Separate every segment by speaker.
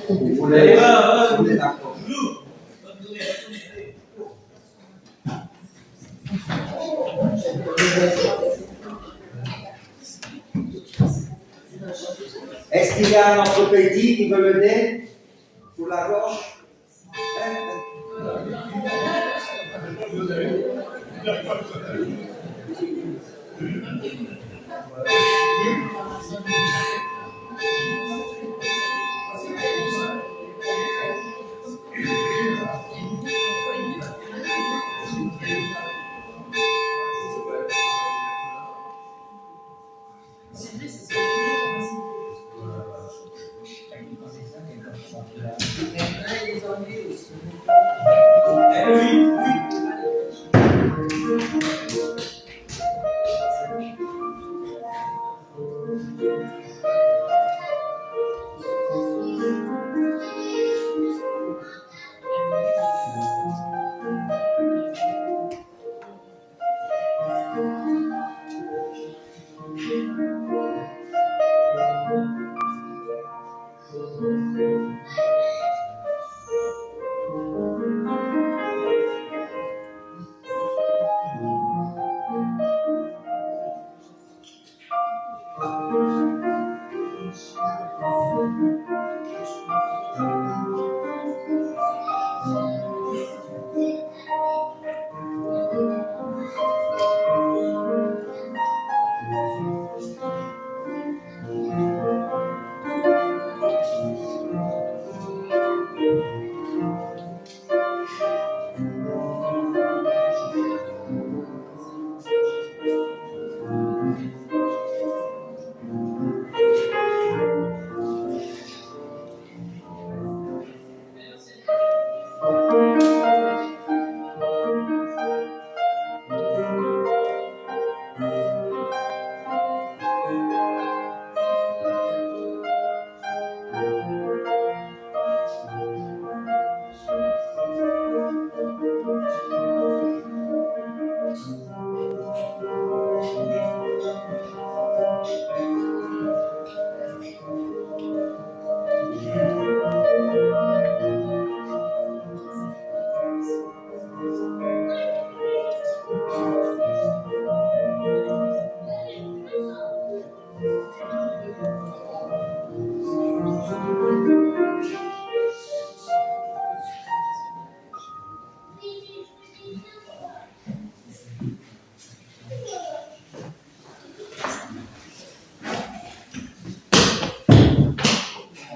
Speaker 1: Vous voulez, on est d'accord. Est-ce qu'il y a un orthopédie qui veut l'aider pour la gauche?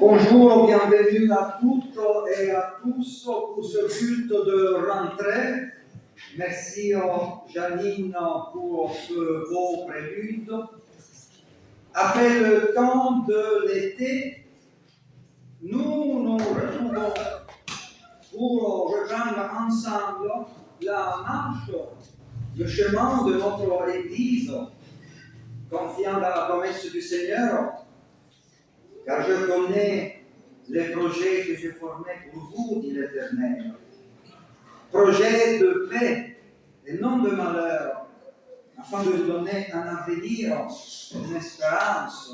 Speaker 1: Bonjour, bienvenue à toutes et à tous pour ce culte de rentrée. Merci Janine pour ce beau prélude. Après le temps de l'été, nous nous retrouvons pour rejoindre ensemble la marche, le chemin de notre Église, confiant à la promesse du Seigneur. Car je connais les projets que j'ai formés pour vous, dit l'Éternel. Projets de paix et non de malheur, afin de vous donner un avenir, une espérance.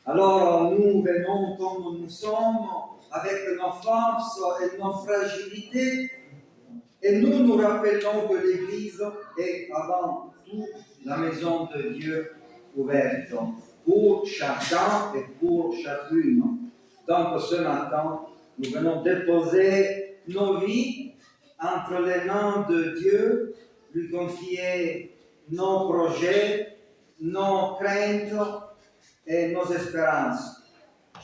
Speaker 1: Alors nous venons comme nous sommes, avec nos forces et nos fragilités, et nous nous rappelons que l'Église est avant tout la maison de Dieu ouverte, pour chacun et pour chacune. Donc ce matin, nous venons déposer nos vies entre les mains de Dieu, lui confier nos projets, nos craintes et nos espérances.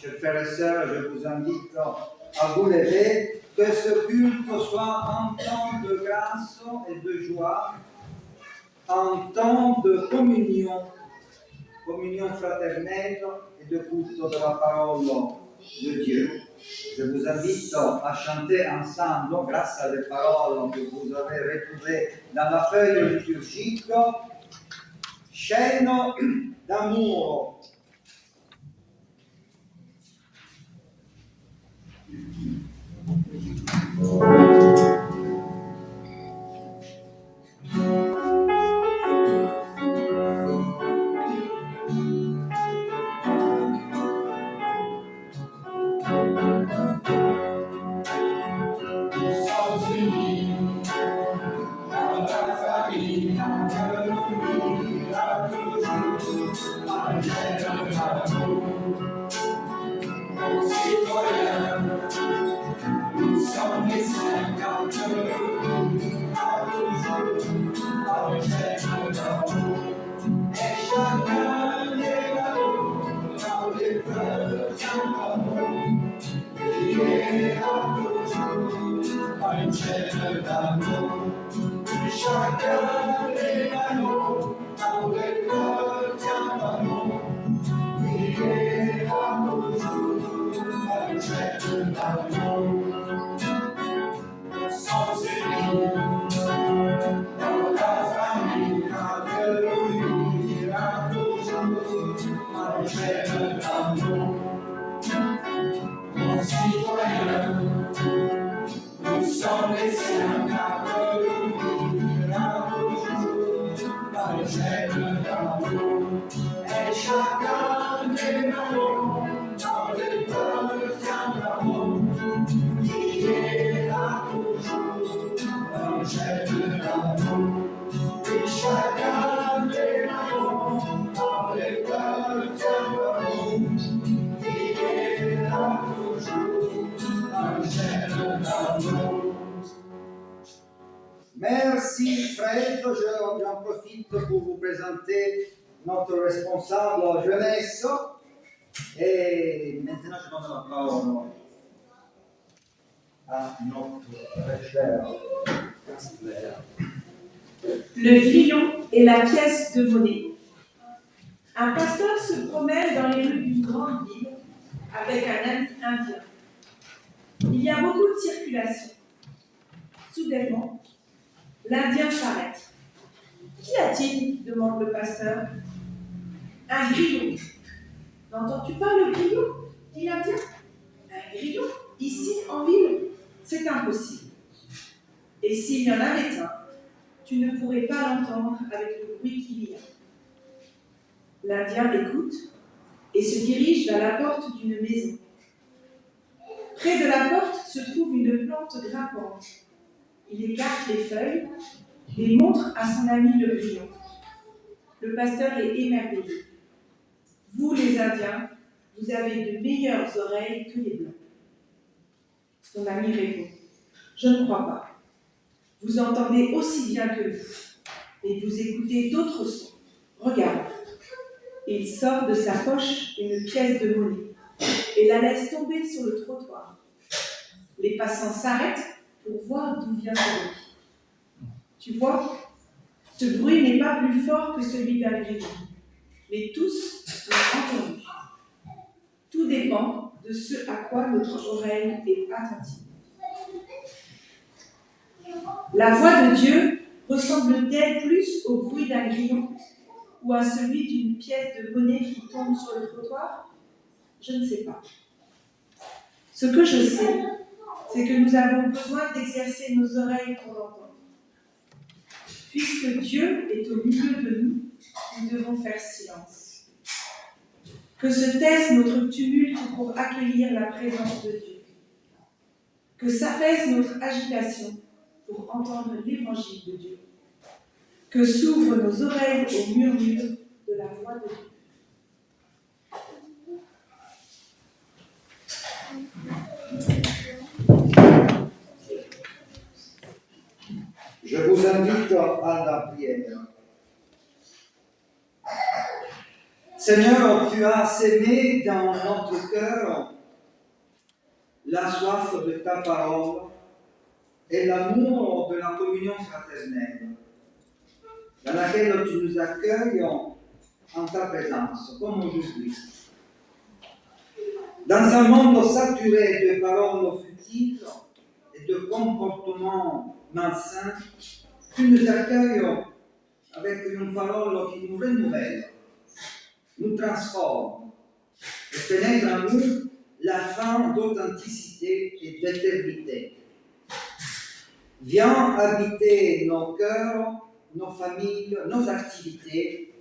Speaker 1: Chers frères et sœurs, je vous invite à vous lever, que ce culte soit un temps de grâce et de joie, un temps de communion fraternelle et de culte de la parole de Dieu. Je vous invite à chanter ensemble, grâce à les paroles que vous avez retrouvées dans la feuille liturgique, Chaîne d'amour. Nous sommes les siens, car le ciel d'amour. Et chacun des noms dans les cœurs tiendront, qui est là toujours, dans le ciel d'amour. Et chacun des noms dans les cœurs tiendront, qui est là toujours, dans le ciel d'amour. Merci Fred, j'en profite pour vous présenter notre responsable jeunesse et maintenant je donne la parole à notre très cher Casper.
Speaker 2: Le grillon et la pièce de monnaie. Un pasteur se promène dans les rues d'une grande ville avec un ami indien. Il y a beaucoup de circulation. Soudainement, l'Indien s'arrête. Qu'y a-t-il ? Demande le pasteur. Un grillon. N'entends-tu pas le grillon ? Dit l'Indien. Un grillon ? Ici, en ville ? C'est impossible. Et s'il y en avait un, tu ne pourrais pas l'entendre avec le bruit qu'il y a. L'Indien l'écoute et se dirige vers la porte d'une maison. Près de la porte se trouve une plante grimpante. Il écarte les feuilles et montre à son ami le grillon. Le pasteur est émerveillé. Vous, les Indiens, vous avez de meilleures oreilles que les Blancs. Son ami répond. Je ne crois pas. Vous entendez aussi bien que nous, et vous écoutez d'autres sons. Regarde. Il sort de sa poche une pièce de monnaie et la laisse tomber sur le trottoir. Les passants s'arrêtent pour voir d'où vient ce bruit. Tu vois, ce bruit n'est pas plus fort que celui d'un grillon, mais tous l'ont entendu. Tout dépend de ce à quoi notre oreille est attentive. La voix de Dieu ressemble-t-elle plus au bruit d'un grillon ou à celui d'une pièce de monnaie qui tombe sur le trottoir ? Je ne sais pas. Ce que je sais, c'est que nous avons besoin d'exercer nos oreilles pour l'entendre. Puisque Dieu est au milieu de nous, nous devons faire silence. Que se taise notre tumulte pour accueillir la présence de Dieu. Que s'apaise notre agitation pour entendre l'évangile de Dieu. Que s'ouvrent nos oreilles au murmure de la voix de Dieu.
Speaker 1: Je vous invite à la prière. Seigneur, tu as sémé dans notre cœur la soif de ta parole et l'amour de la communion fraternelle, dans laquelle tu nous accueilles en ta présence, comme aujourd'hui. Dans un monde saturé de paroles futiles et de comportements malsains, tu nous accueilles avec une parole qui nous renouvelle, nous transforme et pénètre en nous la flamme d'authenticité et d'éternité. Viens habiter nos cœurs, nos familles, nos activités.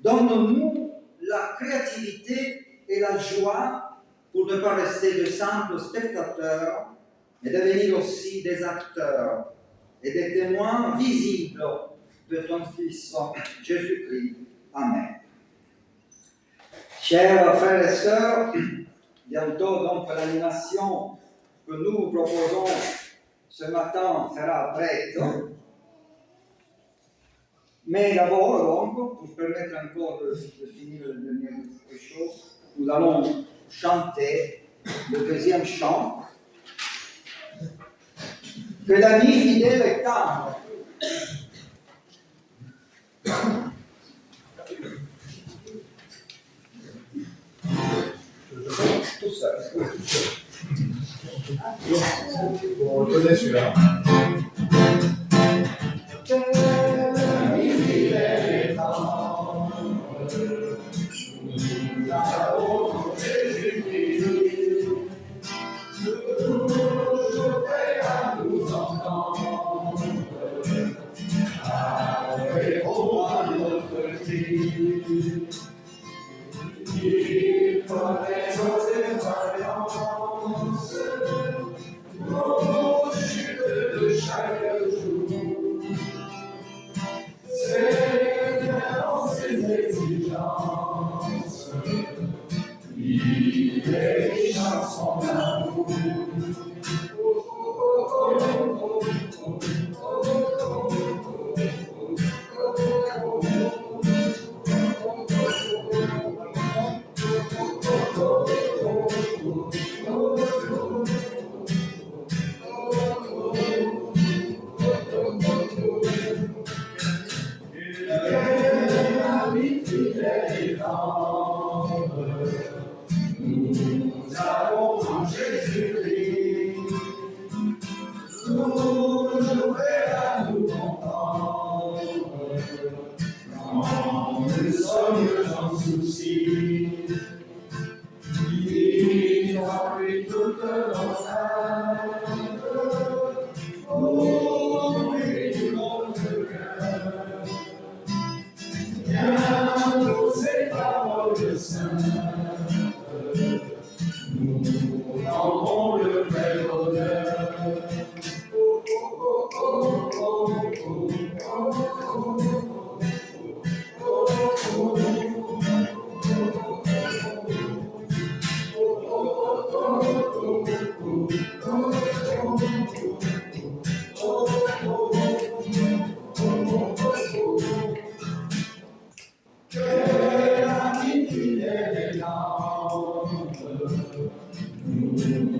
Speaker 1: Donne-nous la créativité et la joie pour ne pas rester de simples spectateurs, mais devenir aussi des acteurs et des témoins visibles de ton Fils Jésus-Christ. Amen. Chers frères et sœurs, bientôt donc l'animation que nous vous proposons ce matin sera prête. Mais d'abord, donc, pour permettre encore de finir de dire quelque chose, nous allons chanter le deuxième chant. Que l'ami fidèle est tendre. Tout seul.
Speaker 3: On le connaît celui-là.
Speaker 1: Que l'ami fidèle est tendre. Nous avons Jésus-Christ. Toujours prêt à nous entendre. Répond à notre cri. Il connaît nos défaillances, nos chutes de chaque jour. Seigneur, dans ses exigences, il est riche en son amour. Nous avons en Jésus-Christ, toujours prêt à nous comprendre, quand nous sommes en souci. Il en lui toute notre âme, pour lui tout notre cœur. Bientôt ces paroles saintes, nous rendrons le vrai bonheur.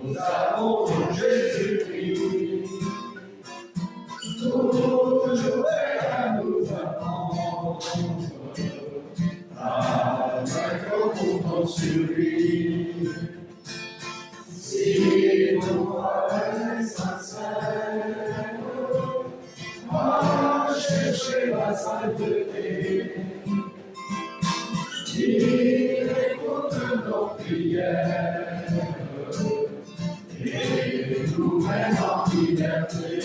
Speaker 1: Nous avons en Jésus-Christ, toujours prêt à nous attendre, avec notre compte sur lui. Si nos voix est sincère, à chercher la sainteté, il écoute nos prières et nous mène en liberté.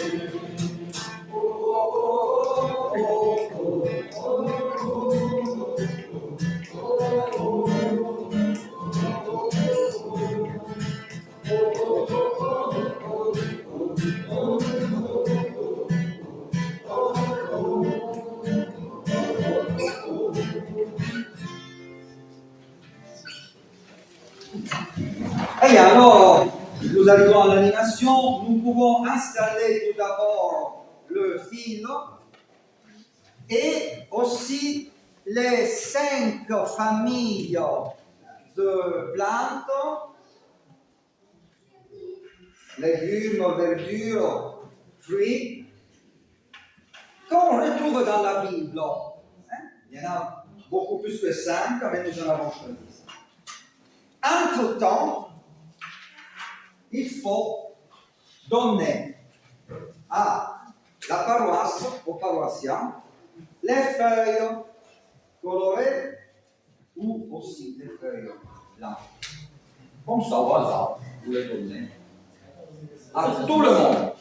Speaker 1: Et alors, nous arrivons à l'animation. Nous pouvons installer tout d'abord le fil et aussi les 5 familles de plantes, légumes, verdures, fruits, qu'on retrouve dans la Bible. Il y en a beaucoup plus que 5, mais nous en avons choisi. Entre-temps, il faut donner à la paroisse, aux paroissiens, les feuilles colorées ou aussi des feuilles blanches. Comme ça, au hasard, vous les donnez à tout le monde.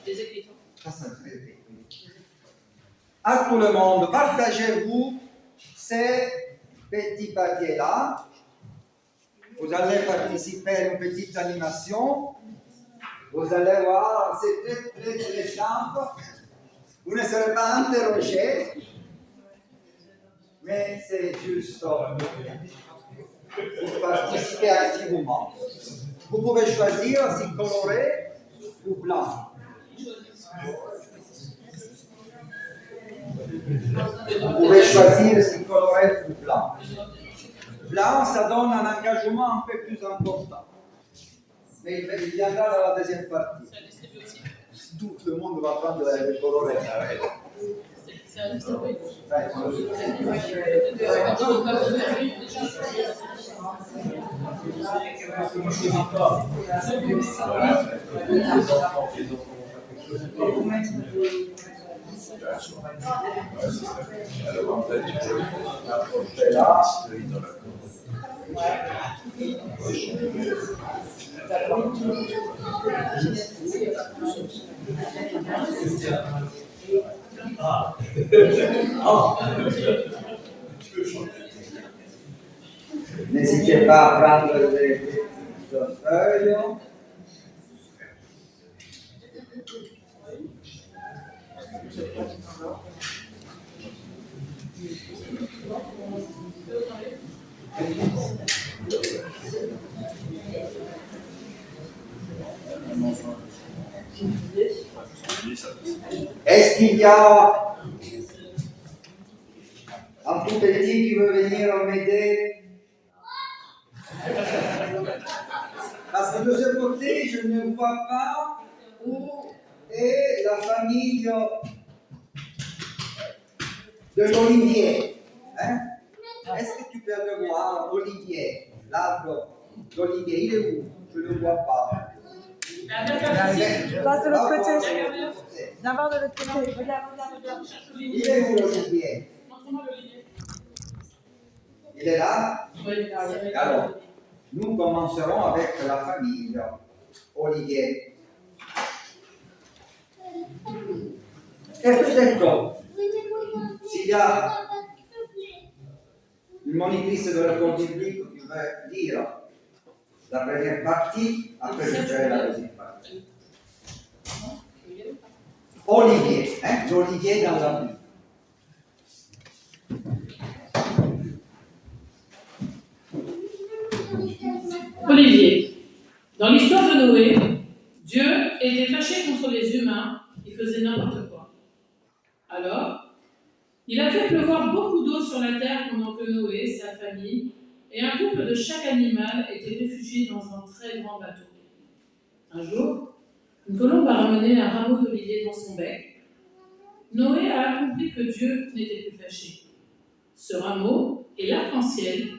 Speaker 1: À tout le monde, partagez-vous ces petits papiers-là. Vous allez participer à une petite animation. Vous allez voir, c'est très simple. Vous ne serez pas interrogé, mais c'est juste pour participer activement. Vous pouvez choisir si coloré ou blanc. Vous pouvez choisir si coloré ou blanc. Là, ça donne un engagement un peu plus important. Mais il viendra dans la deuxième partie.
Speaker 3: Tout le monde va prendre les colorés.
Speaker 1: N'hésitez pas à prendre les feuilles. Est-ce qu'il y a un tout petit qui veut venir m'aider? Parce que de ce côté, je ne vois pas où est la famille de l'olivier. Hein? Est-ce que tu peux le voir, Olivier? L'arbre d'olivier, il est où? Je ne le vois pas.
Speaker 4: Passe de l'autre côté. Viens voir de l'autre côté. Regarde.
Speaker 1: Il est où l'olivier? Il est là? Alors, nous commencerons avec la famille Olivier. Perfetto. S'il y a une monitrice de l'école biblique qui veut dire la première partie, après je ferai la deuxième partie. Olivier, hein, l'olivier dans la Bible.
Speaker 5: Olivier. Dans l'histoire de Noé, Dieu était fâché contre les humains qui faisaient n'importe quoi. Alors, il a fait pleuvoir beaucoup d'eau sur la terre pendant que Noé, sa famille et un couple de chaque animal étaient réfugiés dans un très grand bateau. Un jour, une colombe a ramené un rameau d'olivier dans son bec. Noé a compris que Dieu n'était plus fâché. Ce rameau et l'arc-en-ciel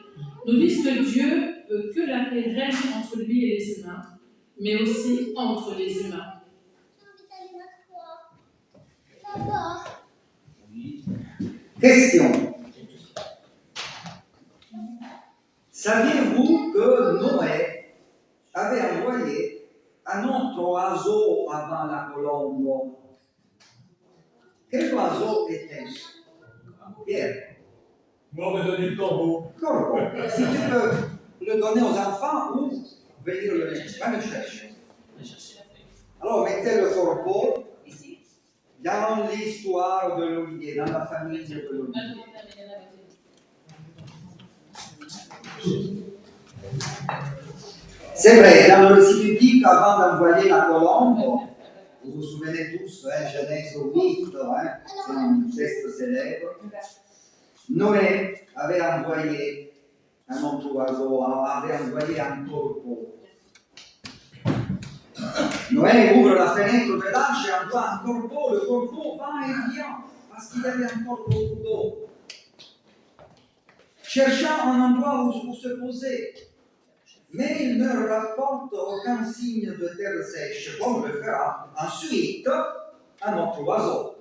Speaker 5: nous disent que Dieu veut que la paix règne entre lui et les humains, mais aussi entre les humains.
Speaker 1: Question. Saviez-vous que Noé avait envoyé un autre oiseau avant la colombe? Quel oiseau était-ce? Pierre.
Speaker 6: Moi, on m'a donné le corbeau.
Speaker 1: Corbeau. Si tu peux le donner aux enfants ou venir le chercher. Va le chercher. Alors, mettez le corbeau dans l'histoire de l'olivier, dans la famille de l'olivier. C'est vrai, dans le récit biblique, avant d'envoyer la colombe, vous vous souvenez tous, Genèse 8, c'est un texte célèbre, Noé avait envoyé un autre oiseau, avait envoyé un corbeau. Noé ouvre la fenêtre de l'arche et envoie un corbeau, le corbeau va et vient, parce qu'il y avait encore beaucoup d'eau. Cherchant un endroit où se poser, mais il ne rapporte aucun signe de terre sèche, comme le fera ensuite un autre oiseau.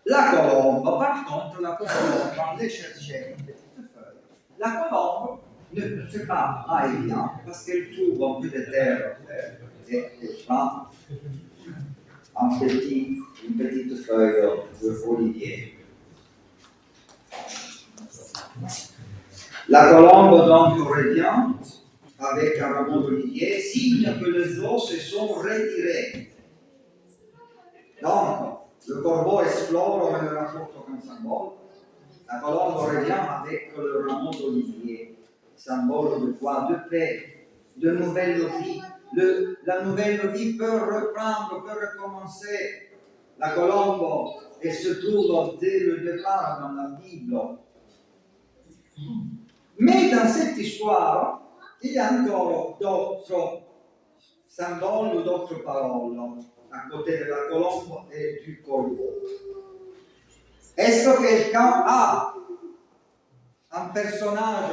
Speaker 1: La colombe, par contre, la colombe, quand elle cherchait une petite feuille, la colombe ne fait pas ah et vient, parce qu'elle trouve un peu de terre et prend une petite feuille d'olivier. La colombe donc revient avec un rameau d'olivier, signe que les eaux se sont retirées. Donc, le corbeau explore mais ne rapporte aucun symbole. La colombe revient avec le rameau d'olivier, symbole de quoi? De paix, de nouvelle vie. La nouvelle vie peut reprendre, peut recommencer. La colombe, elle se trouve dès le départ dans la Bible. Mais dans cette histoire, il y a encore d'autres symboles ou d'autres paroles à côté de la colombe et du corbeau. Est-ce que quelqu'un a un personnage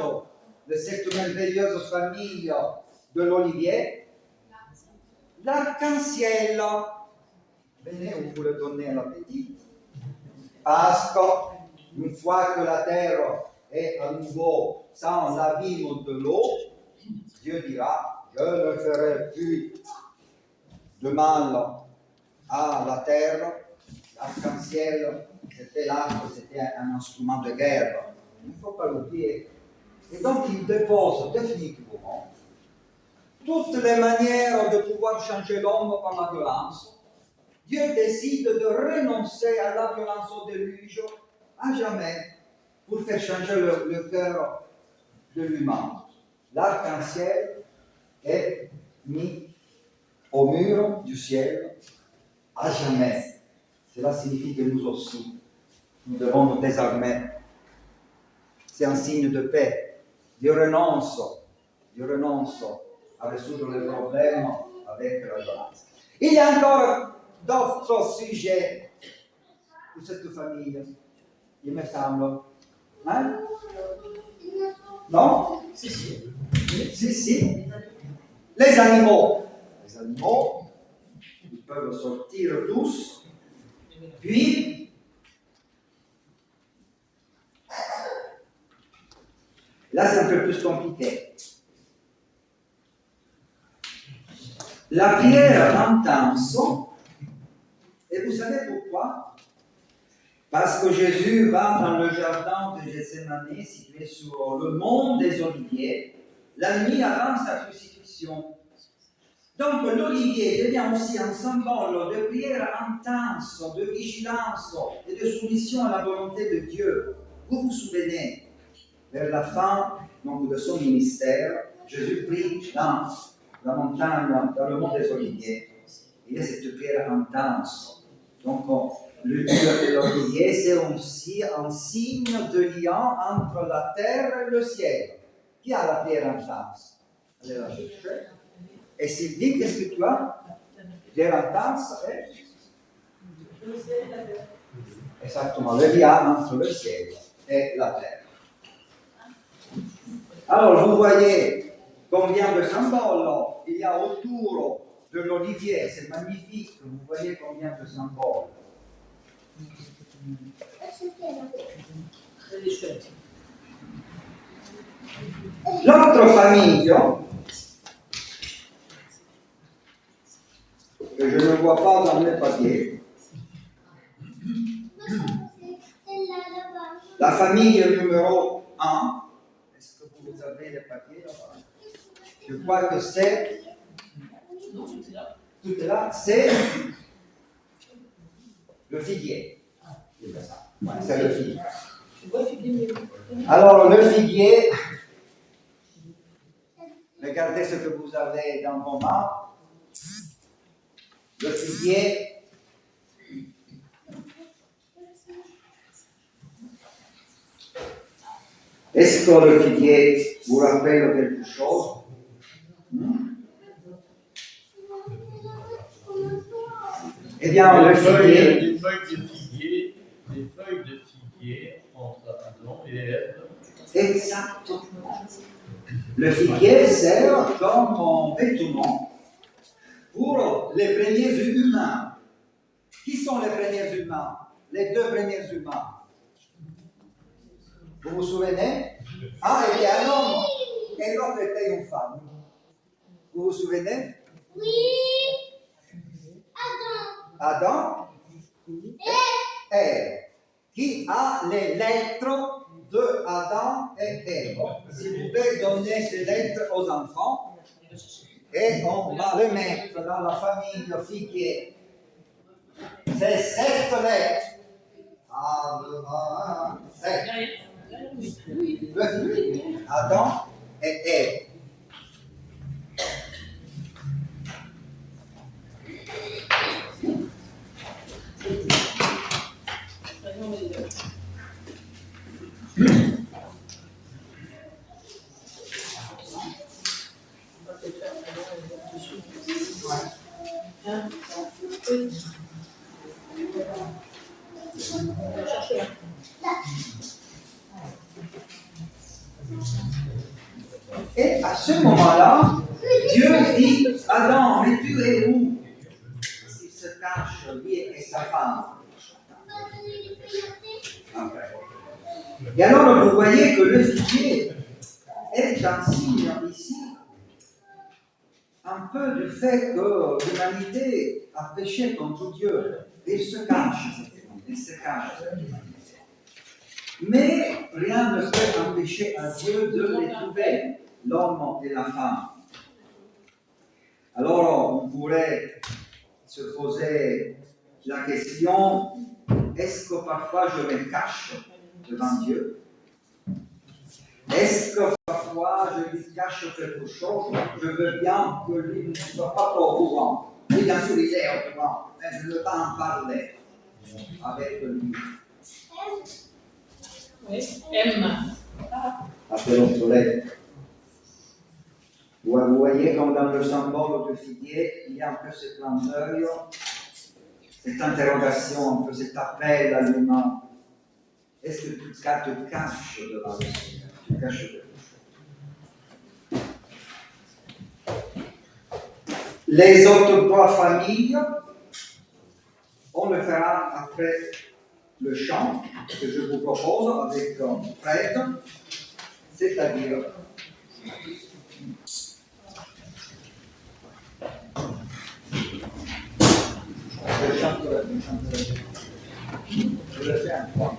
Speaker 1: de cette merveilleuse famille de l'olivier? L'arc-en-ciel. Venez, on vous le donner à l'appétit. Parce qu'une fois que la terre est à nouveau sans l'abîme de l'eau, Dieu dira, je ne ferai plus de mal à la terre. L'arc-en-ciel, c'était l'arc, c'était un instrument de guerre. Il ne faut pas l'oublier. Et donc il dépose définitivement toutes les manières de pouvoir changer l'homme par la violence. Dieu décide de renoncer à la violence au déluge à jamais pour faire changer le cœur de l'humain. L'arc-en-ciel est mis au mur du ciel à jamais. Cela signifie que nous aussi, nous devons nous désarmer. C'est un signe de paix. Dieu renonce à résoudre les problèmes avec la violence. Il y a encore d'autres sujets pour cette famille, il me semble. Hein? Non? Si. Les animaux. Ils peuvent sortir tous. Puis, là c'est un peu plus compliqué. La prière intense, et vous savez pourquoi? Parce que Jésus va dans le jardin de Gethsémani, situé sur le mont des Oliviers, la nuit avant sa crucifixion. Donc l'olivier devient aussi un symbole de prière intense, de vigilance et de soumission à la volonté de Dieu. Vous vous souvenez, vers la fin donc, de son ministère, Jésus prie dans la montagne, dans le mont des Oliviers. Il y a cette prière intense. Donc le Dieu de l'olivier, c'est aussi un signe de lien entre la terre et le ciel. Qui a la prière intense? Allez la chercher. Et Sylvie, qu'est-ce que tu as? Prière intense et... Exactement, le lien entre le ciel et la terre. Alors, vous voyez combien de symboles il y a autour de l'olivier. C'est magnifique. Vous voyez combien de symboles. L'autre famille, que je ne vois pas dans les papiers, la famille numéro 1, est-ce que vous avez les papiers là-bas? Je crois que c'est, tout est là, c'est le figuier. Ouais, c'est le figuier. Alors le figuier, regardez ce que vous avez dans vos mains. Le figuier, est-ce que le figuier vous rappelle quelque chose? Eh bien, le figuier.
Speaker 7: Les feuilles de figuier entre Adam et Ève.
Speaker 1: Exactement. Le figuier sert comme un vêtement pour les premiers humains. Qui sont les premiers humains? Les deux premiers humains. Vous vous souvenez? Un était un homme et l'autre était une femme. Vous vous souvenez?
Speaker 8: Oui.
Speaker 1: Adam et Ève. Qui a les lettres de Adam et Ève? Si vous pouvez donner ces lettres aux enfants, et on va les mettre dans la famille de figuier. C'est 7 lettres. Adam et Ève.
Speaker 5: Hein? Oui. Cherchez-la.
Speaker 1: Et à ce moment-là, Dieu dit, Adam, mais tu es où? Il se cache, lui et sa femme. Après. Et alors, vous voyez que le figuier est un signe ici, un peu du fait que l'humanité a péché contre Dieu. Il se cache, il se cache. Mais rien ne peut empêcher à Dieu de les trouver, l'homme et la femme. Alors, on pourrait se poser la question, est-ce que parfois je me cache devant Dieu? Est-ce que parfois je lui cache quelque chose? Je veux bien que lui ne soit pas trop au courant. Oui, bien sûr, il est au courant, mais je ne veux pas en parler avec lui.
Speaker 5: Oui. M.
Speaker 1: Après l'autre lettre. Vous voyez comme dans le symbole du figuier, il y a un peu ce clin d'œil, cette interrogation, un peu cet appel à l'humain. Est-ce que tu te caches devant le Seigneur? Tu te caches quelque chose. Les autres trois familles, on le fera après le chant que je vous propose avec prêtre, c'est-à-dire le chant de la je le fais un point.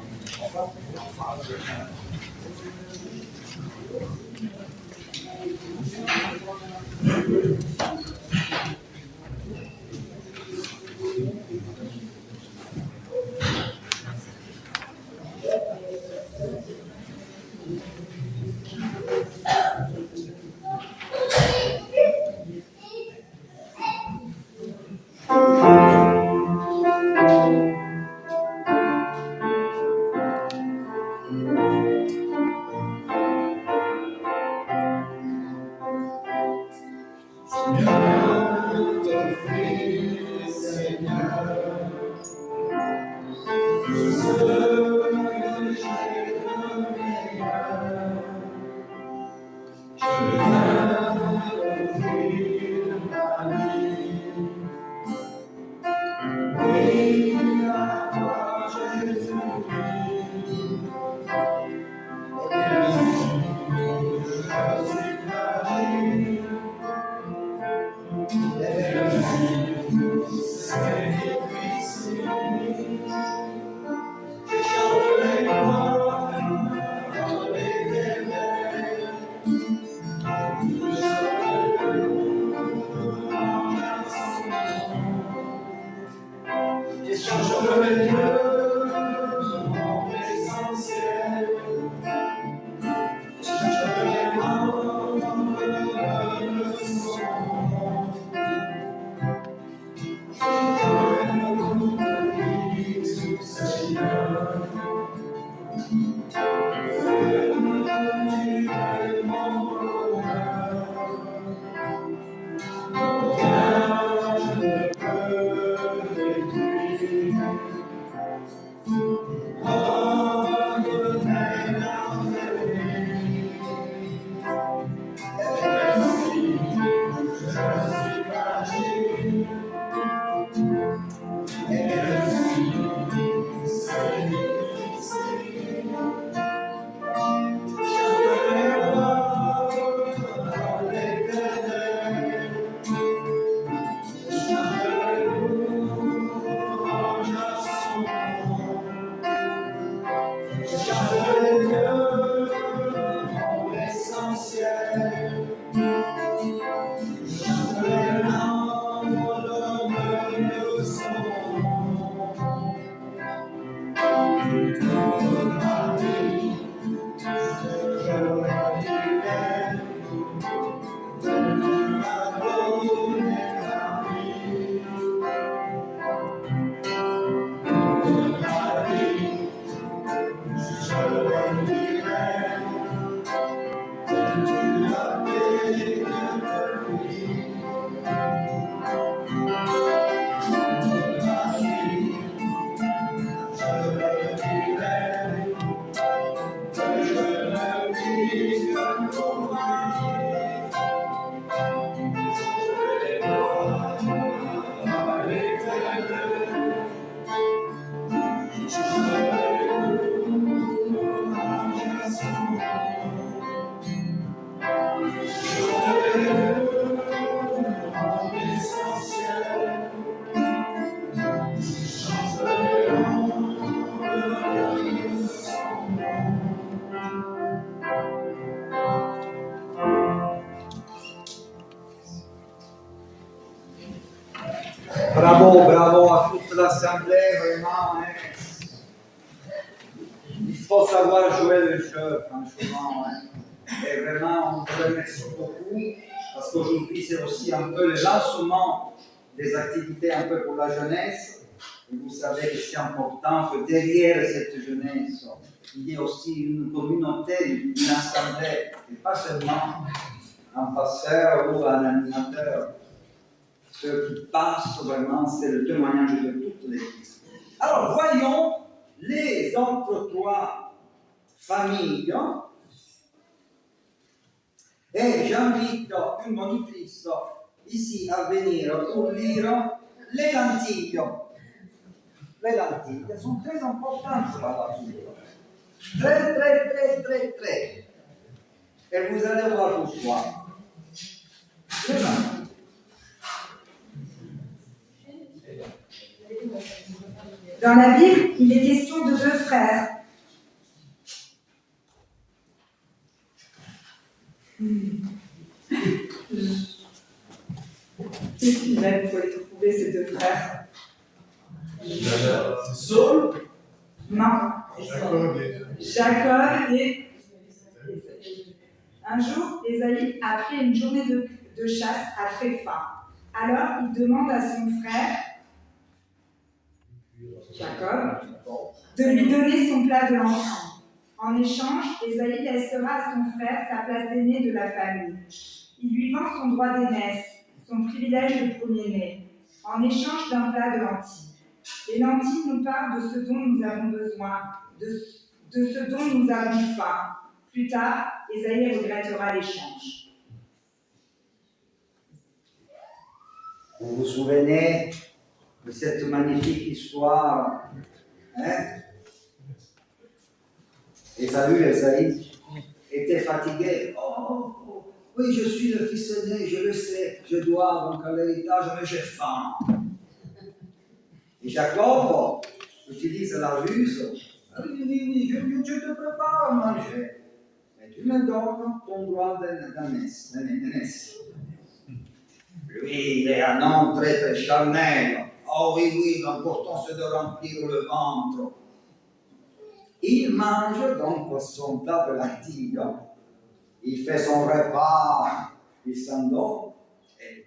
Speaker 1: Bravo, bravo à toute l'assemblée, vraiment. Hein. Il faut savoir jouer le jeu, franchement. Hein. Et vraiment, on vous remercie beaucoup, parce qu'aujourd'hui, c'est aussi un peu le lancement des activités un peu pour la jeunesse. Et vous savez que c'est important que derrière cette jeunesse, il y ait aussi une communauté, une assemblée, et pas seulement un pasteur ou un animateur. Ce qui passe vraiment, c'est le témoignage de toute l'Église. Alors, voyons les autres trois familles. Et j'invite une monitrice ici à venir pour lire les lentilles. Les lentilles sont très importantes dans la vie. Très, très, très, très, très. Et vous allez voir pourquoi. Les lentilles.
Speaker 2: Dans la Bible, il est question de deux frères. Qu'est-ce qu'il aime pour les trouver, ces deux frères?
Speaker 7: Saul.
Speaker 2: Non. Jacob et... Un jour, Ésaïe, après une journée de chasse, a très faim. Alors, il demande à son frère, Jacob, de lui donner son plat de l'enfant. En échange, Ésaïe laissera à son frère sa place d'aîné de la famille. Il lui vend son droit d'aînesse, son privilège de premier-né, en échange d'un plat de lentilles. Les lentilles nous parlent de ce dont nous avons besoin, de ce dont nous avons faim. Plus tard, Ésaïe regrettera l'échange.
Speaker 1: Vous vous souvenez de cette magnifique histoire, hein? Ésaïe était fatigué. Oh, oui, je suis le fils aîné, je le sais, je dois donc à l'héritage, mais j'ai faim. Et Jacob utilise la ruse. Oui, je te prépare à manger. Et tu me donnes ton droit d'aînesse. Lui, il est un homme très, très charnel. Oh oui, l'important c'est de remplir le ventre. Il mange donc son plat de lentilles. Il fait son repas, il s'endort. Et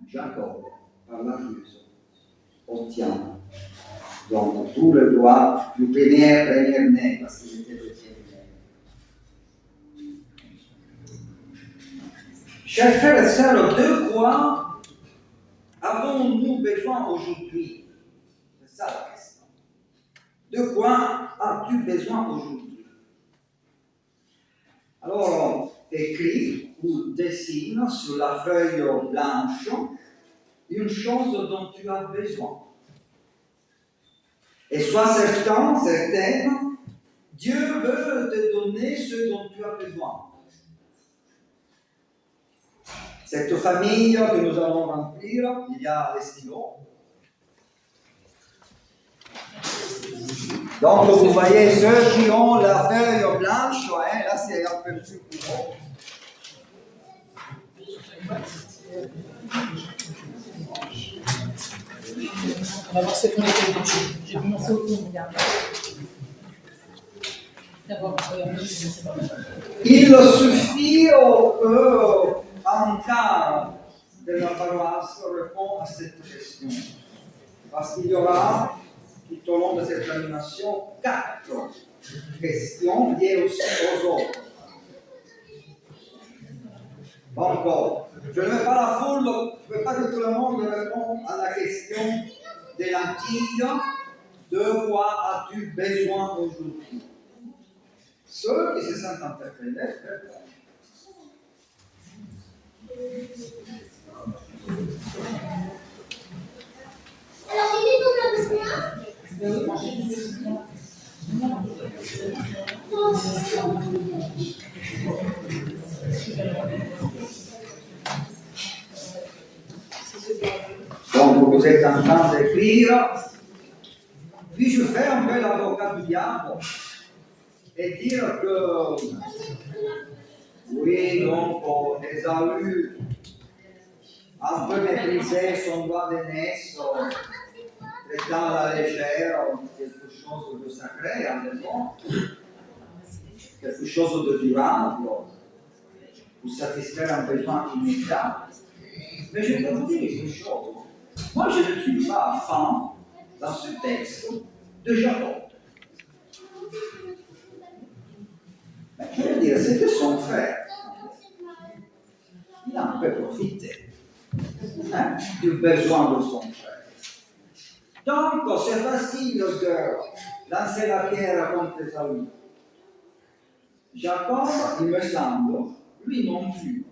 Speaker 1: Jacob, par la ruse, obtient donc tout le droit du premier-né, parce qu'il était le premier-né. Chers frères et sœurs, de quoi avons-nous besoin aujourd'hui? C'est ça la question. De quoi as-tu besoin aujourd'hui? Alors, écris ou dessine sur la feuille blanche une chose dont tu as besoin. Et sois certain, certaine, Dieu veut te donner ce dont tu as besoin. Cette famille que nous allons remplir, il y a les stylos. Donc, vous voyez, ceux qui ont la feuille blanche, hein, là c'est un peu plus gros.
Speaker 5: On va voir ce qu'on était blanche. J'ai commencé au fond, regarde. D'abord, c'est pas mal.
Speaker 1: Il suffit qu'un quart de la paroisse répond à cette question. Parce qu'il y aura, tout au long de cette animation, 4 questions liées aussi aux autres. Encore, je ne veux pas la foule, je ne veux pas que tout le monde réponde à la question des lentilles. De quoi as-tu besoin aujourd'hui? Ceux qui se sentent interpellés,
Speaker 8: Alors, il est ton abonnement?
Speaker 1: Donc, vous êtes en train d'écrire. Puis je fais un peu l'avocat du diable et dire que oui, donc Ésaü un peu méprisé son doigt d'aînesse, traitant à la légère quelque chose de sacré, en défend, quelque chose de durable, pour satisfaire un besoin immédiat. Mais je peux vous dire une chose. Moi, je ne suis pas fan, dans ce texte, de Jacob. Mais je veux dire, c'était son frère. Il a un peu profité du besoin de son frère. Donc, c'est facile de lancer la pierre contre Saül. Jacob, il me semble, lui non plus,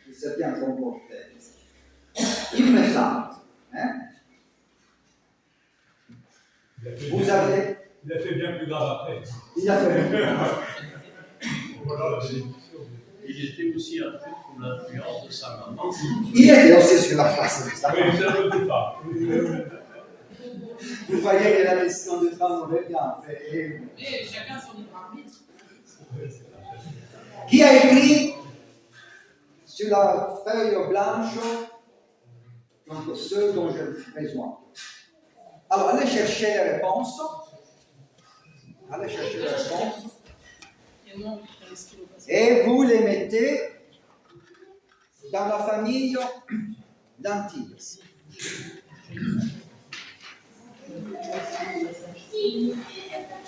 Speaker 1: il s'est bien comporté. Il me semble. Vous avez.
Speaker 6: Il a fait bien plus grave après.
Speaker 1: Il a fait bien plus grave.
Speaker 6: Voilà,
Speaker 7: Il était aussi un peu sous l'influence de sa maman.
Speaker 3: Il était aussi sur la face de ça.
Speaker 6: oui, ça ne peut pas.
Speaker 1: Vous voyez que la question de femme revient.
Speaker 5: Et chacun son libre arbitre.
Speaker 1: Qui a écrit sur la feuille blanche donc ce dont j'ai besoin? Alors, allez chercher les réponses. Allez chercher les réponses. Et vous les mettez dans la famille d'Antille.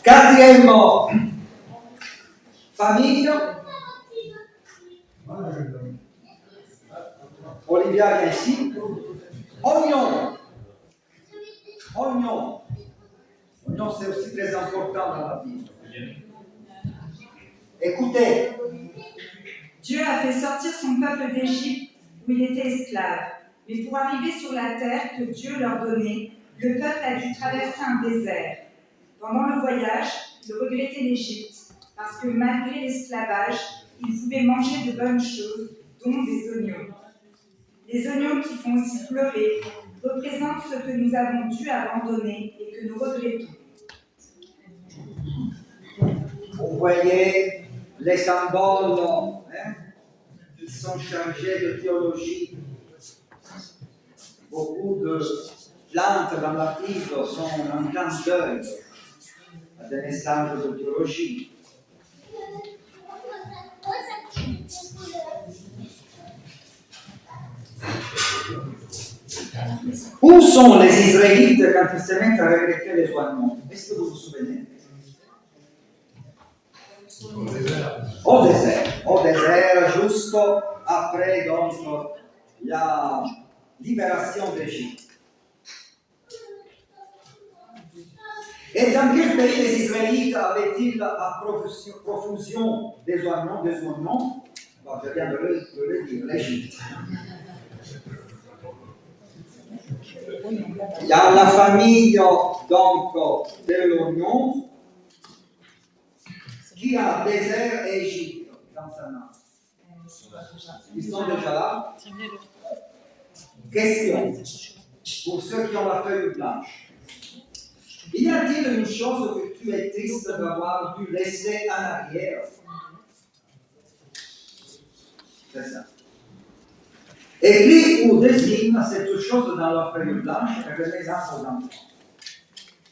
Speaker 1: Quatrième famille. Olivia vient ici. Oignon. Oignon. Oignon, c'est aussi très important dans la vie. Écoutez.
Speaker 2: Dieu a fait sortir son peuple d'Égypte où il était esclave. Mais pour arriver sur la terre que Dieu leur donnait, le peuple a dû traverser un désert. Pendant le voyage, il regrettait l'Égypte, parce que malgré l'esclavage, il pouvait manger de bonnes choses, dont des oignons. Les oignons qui font aussi pleurer représentent ce que nous avons dû abandonner et que nous regrettons.
Speaker 1: Vous voyez les symboles qui sont chargés de théologie. Beaucoup de plantes dans la Bible sont un clin d'œil à des messages de théologie. Où sont les Israélites quand ils se mettent à regretter les oignons? Est-ce que vous vous souvenez? Au désert, juste après donc, la libération d'Égypte. Et dans quel pays les Israélites avaient-ils à profusion des oignons? Bon, je viens de le dire, l'Égypte. Il y a la famille donc de l'oignon qui a désert et Égypte dans sa main. Ils sont déjà là. Question pour ceux qui ont la feuille blanche. Y a-t-il une chose que tu es triste d'avoir dû laisser en arrière? C'est ça. Écris ou dessine cette chose dans la feuille blanche et remets dans vos enfants.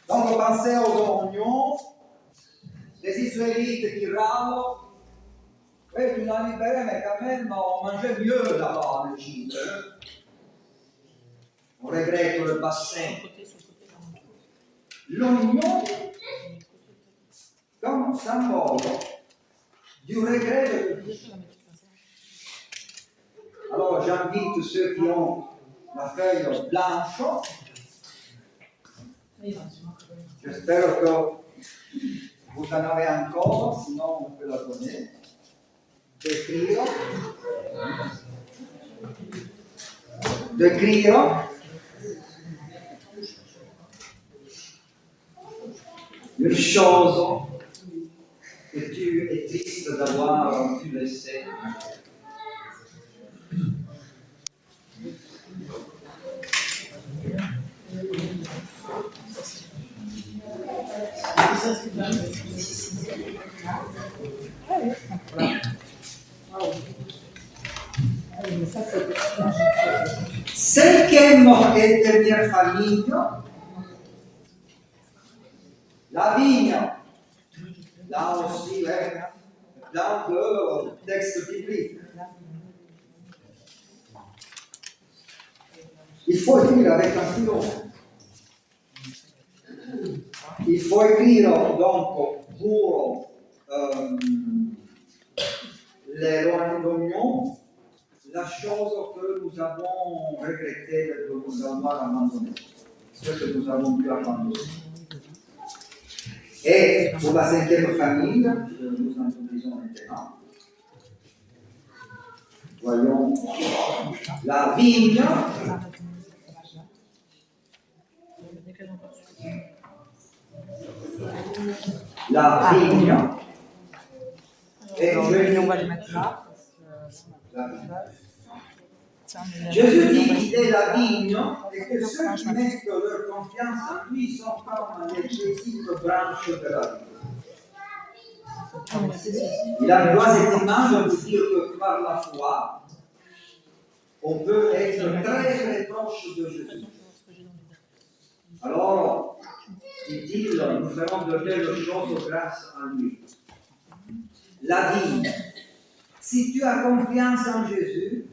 Speaker 1: Donc, pensez aux oignons, les Israélites qui râlent. Oui, tu l'as libéré, mais quand même, on mangeait mieux là-bas en Égypte. On regrette le passé. L'oignon, comme symbole du regret de Dieu. Alors j'invite ceux qui ont la feuille blanche. J'espère que vous en avez encore, sinon on peut la donner. D'écrire. Une chose que tu es triste d'avoir pu laisser.
Speaker 4: Ça, c'est
Speaker 1: Cinquième et dernière famille, la vigne. Là aussi, plein de textes bibliques. Il faut écrire avec un stylo. Il faut écrire donc pour l'oignon la chose que nous avons regretté de nous avoir abandonné, ce que nous avons pu abandonner. Et pour la cinquième famille, que nous introduisons maintenant, voyons la vigne. La vigne. Et
Speaker 4: On va les mettre là.
Speaker 1: Jésus dit qu'il est la vigne et que ceux qui mettent leur confiance en lui sont comme les petites branches de la vigne. Il emploie cette image pour dire que par la foi, on peut être très très proche de Jésus. Alors, dit-il, nous ferons de belles choses grâce à lui. La vigne. Si tu as confiance en Jésus,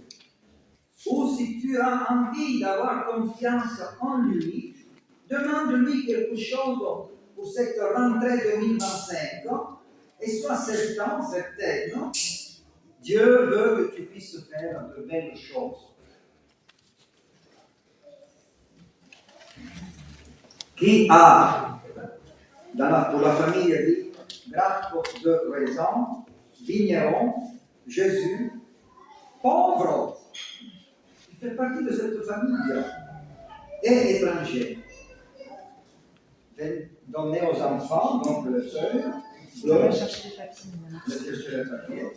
Speaker 1: ou si tu as envie d'avoir confiance en lui, demande-lui quelque chose pour cette rentrée 2025 et sois certaine, Dieu veut que tu puisses faire de belles choses. Qui a, pour la famille, dit grappe de raisin, vigneron, Jésus, pauvre. Il fait partie de cette famille et étranger. Donner aux enfants, donc le feuille, bleu, chercher les papiers.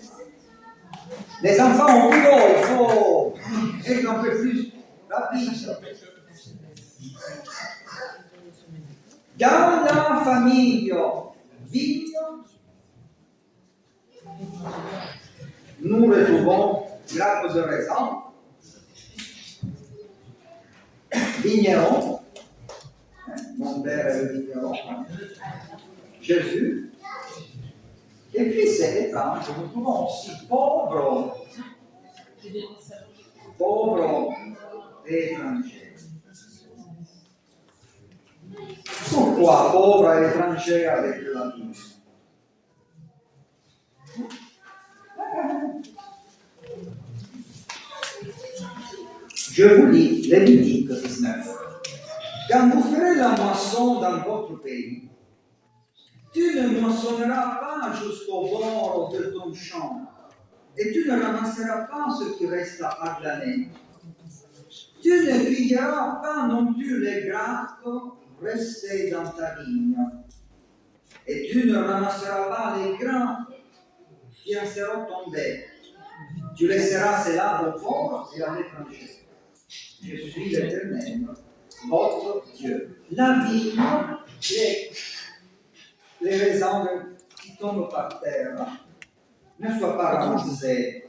Speaker 1: Les enfants ont plus haut, il faut être un peu plus rapide. Dans la famille vigne, nous retrouvons grappe de raisin, vigneron, mon père est le vigneron, Jésus, et puis c'est étrange, nous trouvons aussi pauvre et étranger. Pourquoi pauvre et étranger avec la vie? Je vous lis Lévitique 19. Quand vous ferez la moisson dans votre pays, tu ne moissonneras pas jusqu'au bord de ton champ, et tu ne ramasseras pas ce qui reste à glaner. Tu ne cueilleras pas non plus les grappes restées dans ta vigne, et tu ne ramasseras pas les grains qui en seront tombés. Tu laisseras cela aux pauvres et à l'étranger. Je suis l'Éternel, votre Dieu. La vigne, les raisins qui tombent par terre, ne soient pas ramassés,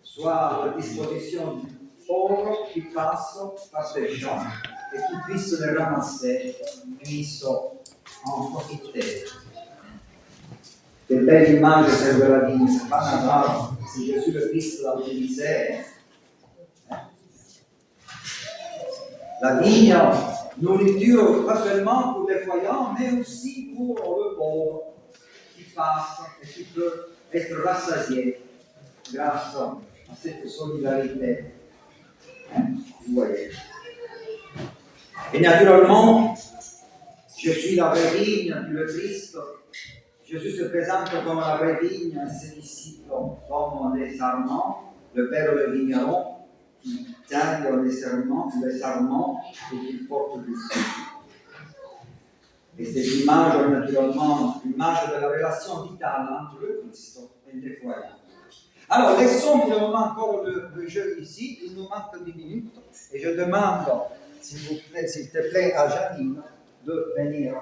Speaker 1: soit à la disposition du pauvre qui passe par ces champs et qui puisse les ramasser, puisse en profiter. Quelle belle image c'est de la vigne, c'est pas normal si Jésus le Christ l'a utilisé. La vigne, nourriture pas seulement pour les voyants, mais aussi pour le pauvre qui passe et qui peut être rassasié grâce à cette solidarité. Vous voyez. Et naturellement, je suis la vraie vigne du Christ. Jésus se présente comme la vraie vigne, et ses disciples comme les sarments, le Père le vigneron, qui tiennent les sarments et qui portent du fruit. Et cette image, naturellement, l'image de la relation vitale entre le Christ et les croyants. Alors, laissons pour le moment encore le jeu ici, il nous manque 10 minutes, et je demande, s'il te plaît, à Janine de venir.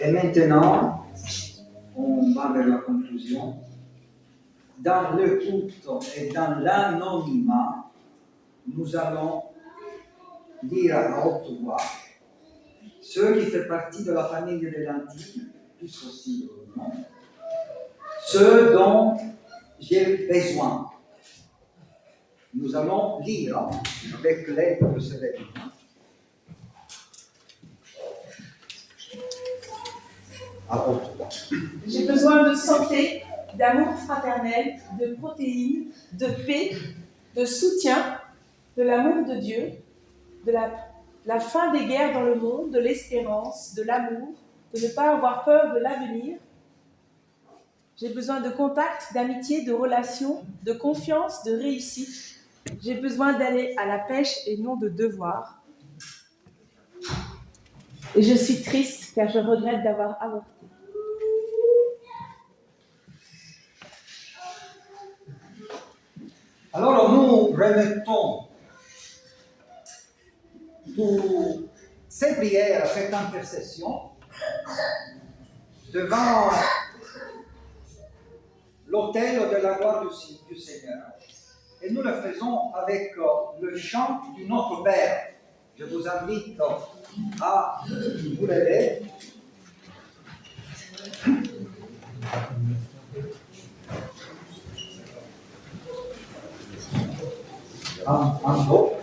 Speaker 1: Et maintenant, on va vers la conclusion. Dans le culte et dans l'anonymat, nous allons lire à haute voix ceux qui font partie de la famille des lentilles, plus aussi le nom, ceux dont j'ai besoin. Nous allons lire avec l'aide de ce livre. À haute voix.
Speaker 2: J'ai besoin de santé, d'amour fraternel, de protéines, de paix, de soutien, de l'amour de Dieu, de la fin des guerres dans le monde, de l'espérance, de l'amour, de ne pas avoir peur de l'avenir. J'ai besoin de contact, d'amitié, de relations, de confiance, de réussite. J'ai besoin d'aller à la pêche et non de devoir. Et je suis triste car je regrette d'avoir avorté.
Speaker 1: Alors nous remettons toutes ces prières, cette intercession devant l'autel de la gloire du Seigneur. Et nous le faisons avec le chant du Notre Père. Je vous invite à vous lever. En haut.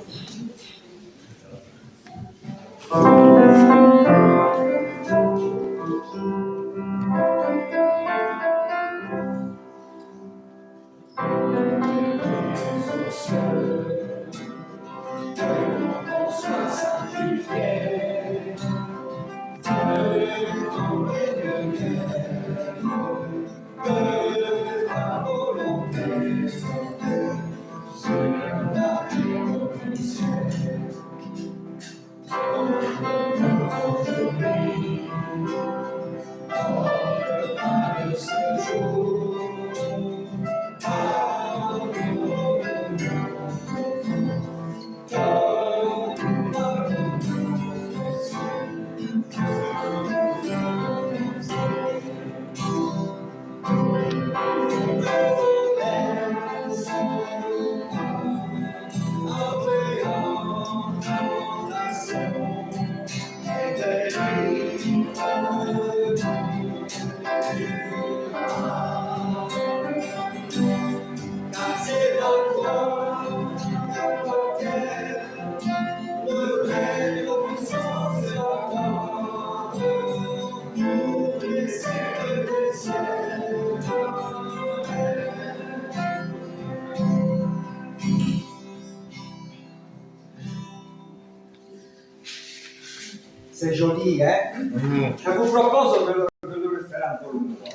Speaker 1: C'est joli, hein? Je vous propose de le refaire encore une fois.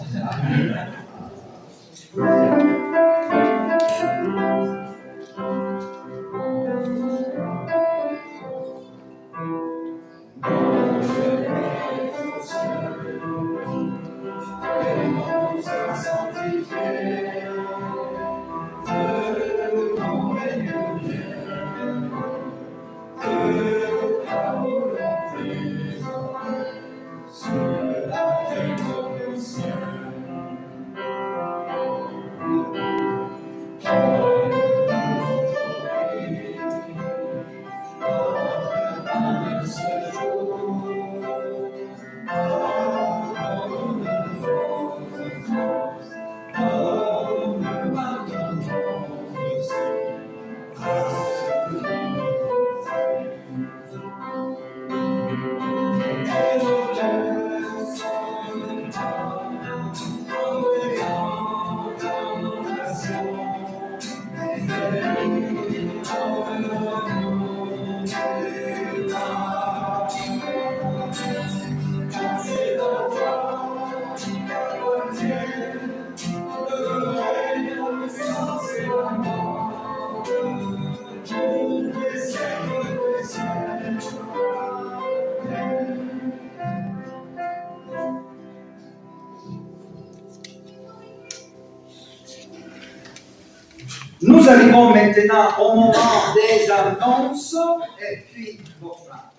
Speaker 1: Nous arrivons maintenant au moment des annonces et puis voilà.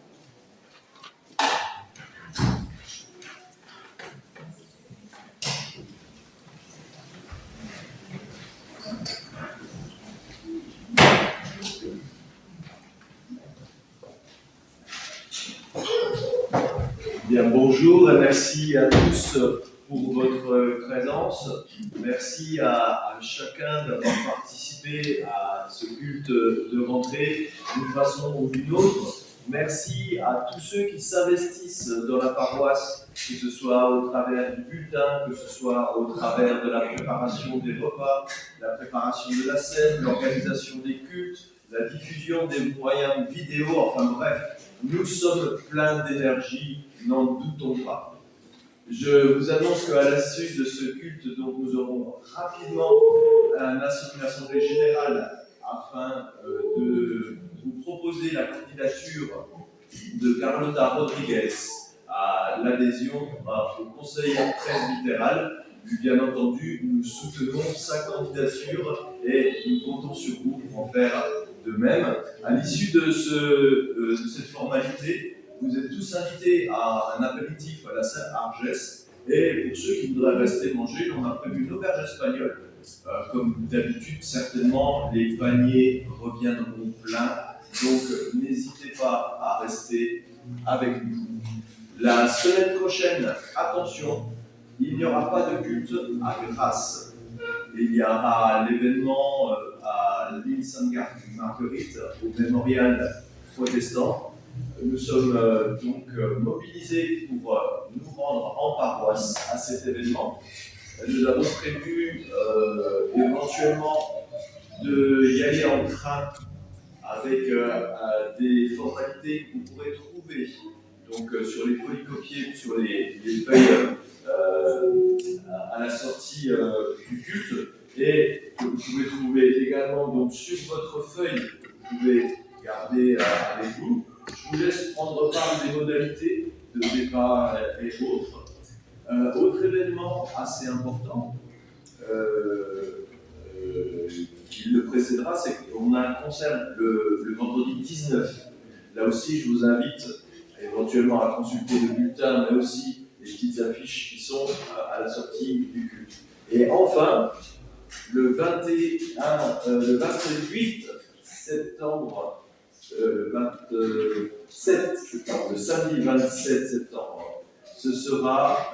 Speaker 7: Bien, bonjour et merci à tous pour votre présence. Merci à chacun d'avoir participé à ce culte de rentrée d'une façon ou d'une autre. Merci à tous ceux qui s'investissent dans la paroisse, que ce soit au travers du bulletin, que ce soit au travers de la préparation des repas, la préparation de la scène, l'organisation des cultes, la diffusion des moyens vidéo, enfin bref, nous sommes pleins d'énergie, n'en doutons pas. Je vous annonce qu'à la suite de ce culte, donc, nous aurons rapidement une assemblée générale afin de vous proposer la candidature de Carlota Rodriguez à l'adhésion au conseil presbytéral. Bien entendu, nous soutenons sa candidature et nous comptons sur vous pour en faire de même. À l'issue de cette formalité, vous êtes tous invités à un apéritif à la salle Argès. Et pour ceux qui voudraient rester manger, on a prévu une auberge espagnole. Comme d'habitude, certainement, les paniers reviendront pleins. Donc, n'hésitez pas à rester avec nous. La semaine prochaine, attention, il n'y aura pas de culte à Grasse. Il y aura l'événement à l'île Sainte-Marguerite, au mémorial protestant. Nous sommes donc mobilisés pour nous rendre en paroisse à cet événement. Nous avons prévu éventuellement d'y aller en train avec des formalités que vous pourrez trouver donc, sur les polycopiés, sur les feuilles à la sortie du culte, et que vous pouvez trouver également donc, sur votre feuille, vous pouvez garder avec vous. Je vous laisse prendre part des modalités de départ et autres. Autre événement assez important qui le précédera, c'est qu'on a un concert le vendredi 19. Là aussi, je vous invite éventuellement à consulter le bulletin, mais aussi les petites affiches qui sont à la sortie du culte. Et enfin, le 28 septembre, le samedi 27 septembre, ce sera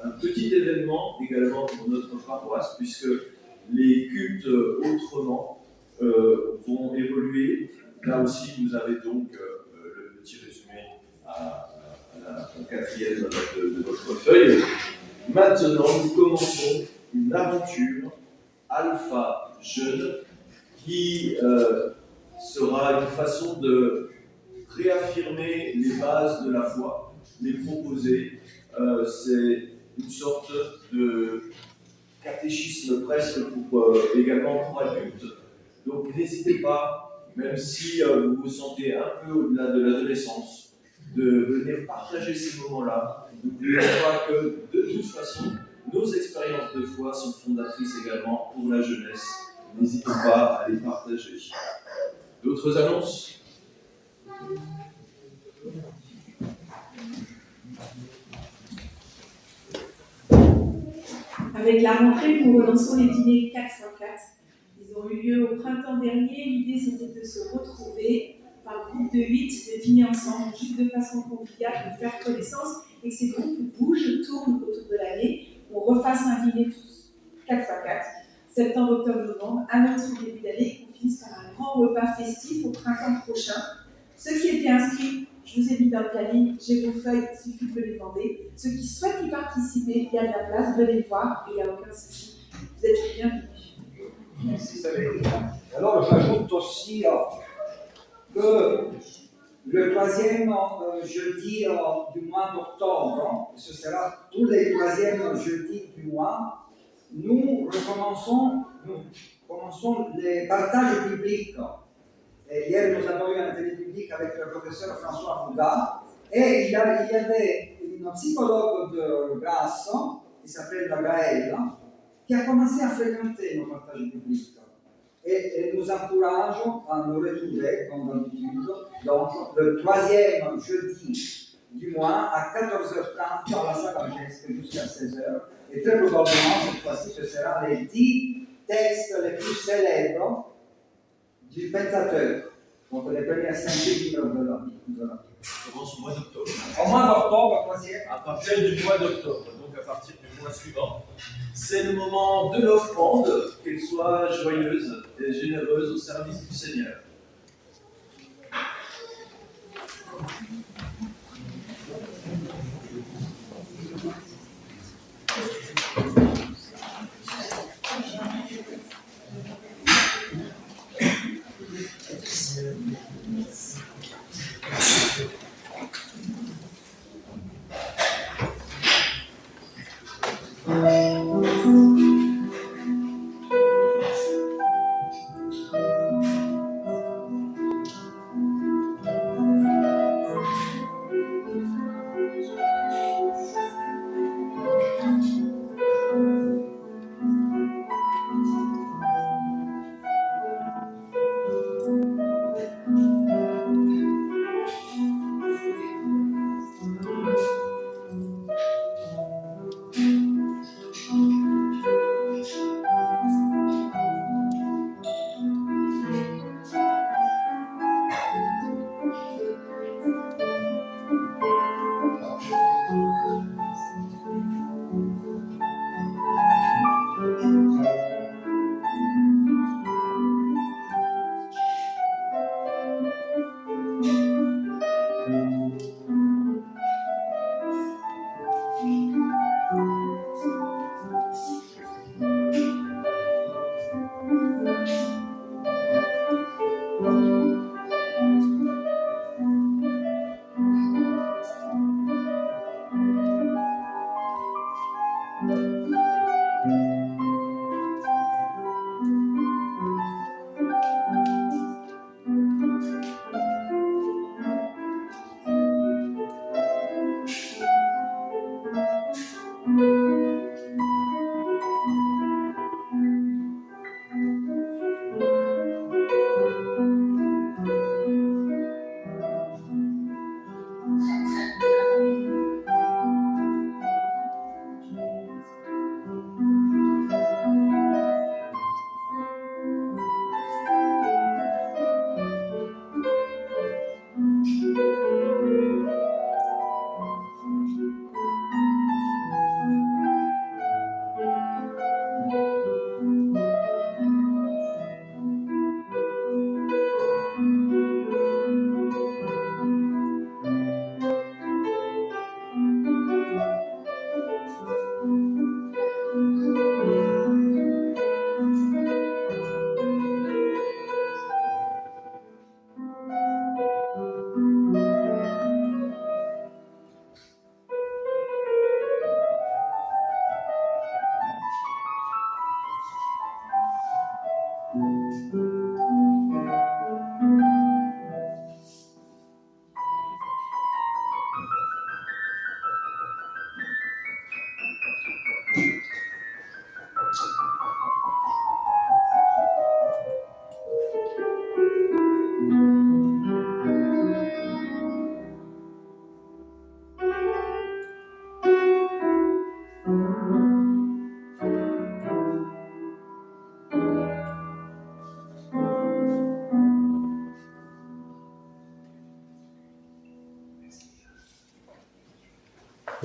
Speaker 7: un petit événement également pour notre paroisse, puisque les cultes autrement vont évoluer. Là aussi, vous avez donc le petit résumé au 4e de votre feuille. Maintenant, nous commençons une aventure Alpha Jeune qui sera une façon de réaffirmer les bases de la foi, les proposer. C'est une sorte de catéchisme presque également pour adultes. Donc n'hésitez pas, même si vous vous sentez un peu au-delà de l'adolescence, de venir partager ces moments-là. N'oubliez pas que de toute façon, nos expériences de foi sont fondatrices également pour la jeunesse. N'hésitez pas à les partager. D'autres annonces ?
Speaker 2: Avec la rentrée, nous relançons les dîners 4x4. Ils ont eu lieu au printemps dernier. L'idée, c'était de se retrouver par groupe de 8, de dîner ensemble, juste de façon conviviale, de faire connaissance, et que ces groupes bougent, tournent autour de l'année. On refasse un dîner tous 4x4, septembre, octobre, novembre, à notre début d'année, qu'on finisse par un grand repas festif au printemps prochain. Ceux qui étaient inscrits, je vous ai mis dans le planning, j'ai vos feuilles, il suffit de les demander. Ceux qui souhaitent y participer, il y a de la place, venez le voir, et il n'y a aucun souci. Vous êtes bienvenus.
Speaker 1: Merci Valérie. Alors j'ajoute aussi que le troisième jeudi du mois d'octobre, ce sera tous les troisièmes jeudis du mois, nous commençons les partages publics. Et hier, nous avons eu un télé public avec le professeur François Bouda, et il y avait une psychologue de Grasse, qui s'appelle Gaëlle, qui a commencé à fréquenter nos partages publics. Et nous encourageons à nous retrouver, comme d'habitude, donc le troisième jeudi du mois à 14h30 dans la salle Angèle jusqu'à 16h. Et très probablement, cette fois-ci, ce sera les 10 textes les plus célèbres du Pentateuque, donc les premiers 5 livres de la Bible.
Speaker 7: On commence au mois d'octobre.
Speaker 1: Au mois d'octobre, troisième.
Speaker 7: À partir du mois d'octobre, donc à partir du mois suivant. C'est le moment de l'offrande, qu'elle soit joyeuse et généreuse au service du Seigneur.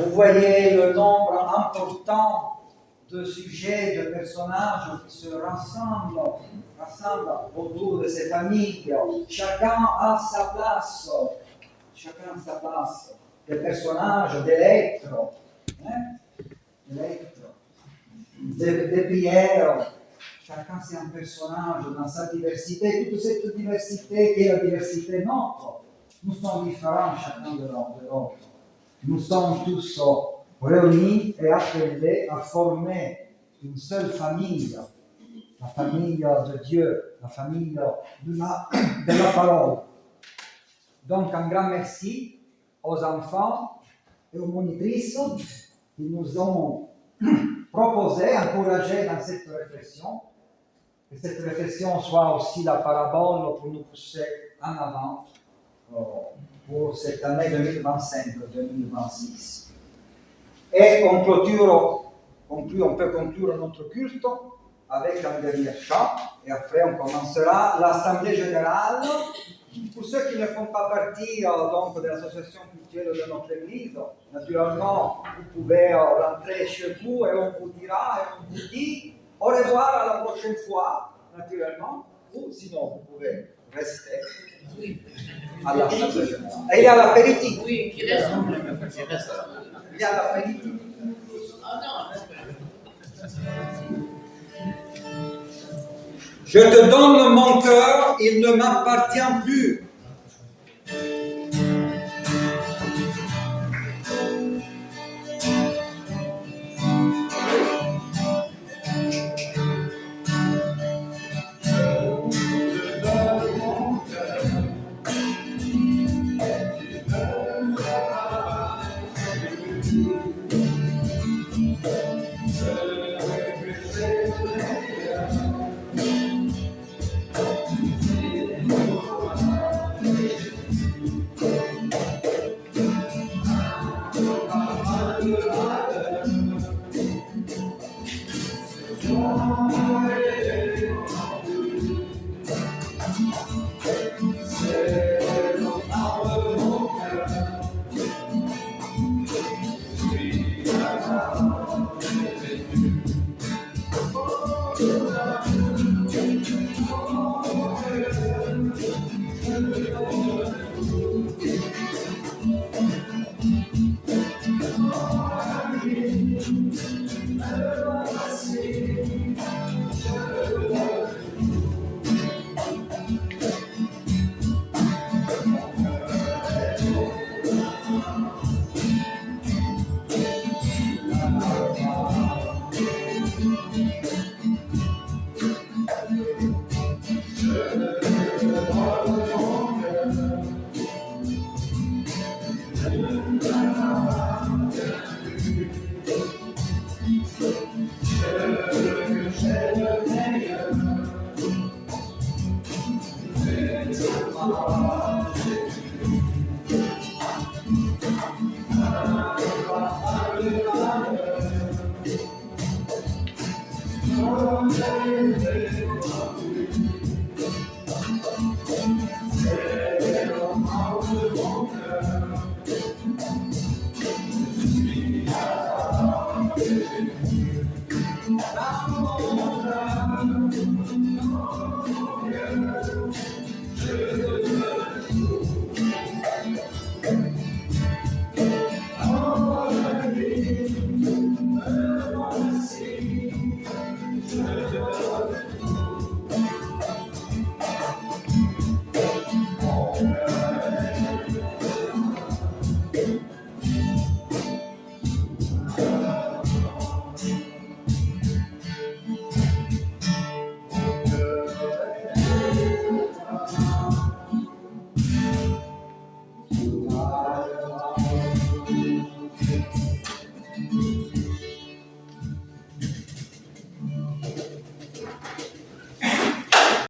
Speaker 1: Vous voyez le nombre important de sujets, de personnages qui se rassemblent autour de ces familles. Chacun a sa place. Chacun a sa place. Des personnages, des lettres, des prières. Chacun c'est un personnage dans sa diversité. Toute cette diversité qui est la diversité nôtre. Nous sommes différents chacun de l'autre. Nous sommes tous réunis et appelés à former une seule famille, la famille de Dieu, la famille de la parole. Donc un grand merci aux enfants et aux monitrices qui nous ont proposé, encouragé dans cette réflexion, que cette réflexion soit aussi la parabole pour nous pousser en avant pour cette année 2025-2026. Et on peut conclure notre culte avec un dernier chant, et après on commencera l'Assemblée Générale. Pour ceux qui ne font pas partie donc, de l'association culturelle de notre Église, naturellement, vous pouvez rentrer chez vous et on vous dira, et on vous dit au revoir à la prochaine fois, naturellement, ou sinon vous pouvez rester à l'Assemblée Générale. Et il y a l'apéritif.
Speaker 5: Oui, qui reste.
Speaker 1: Il y a l'apéritif. Je te donne mon cœur, il ne m'appartient plus.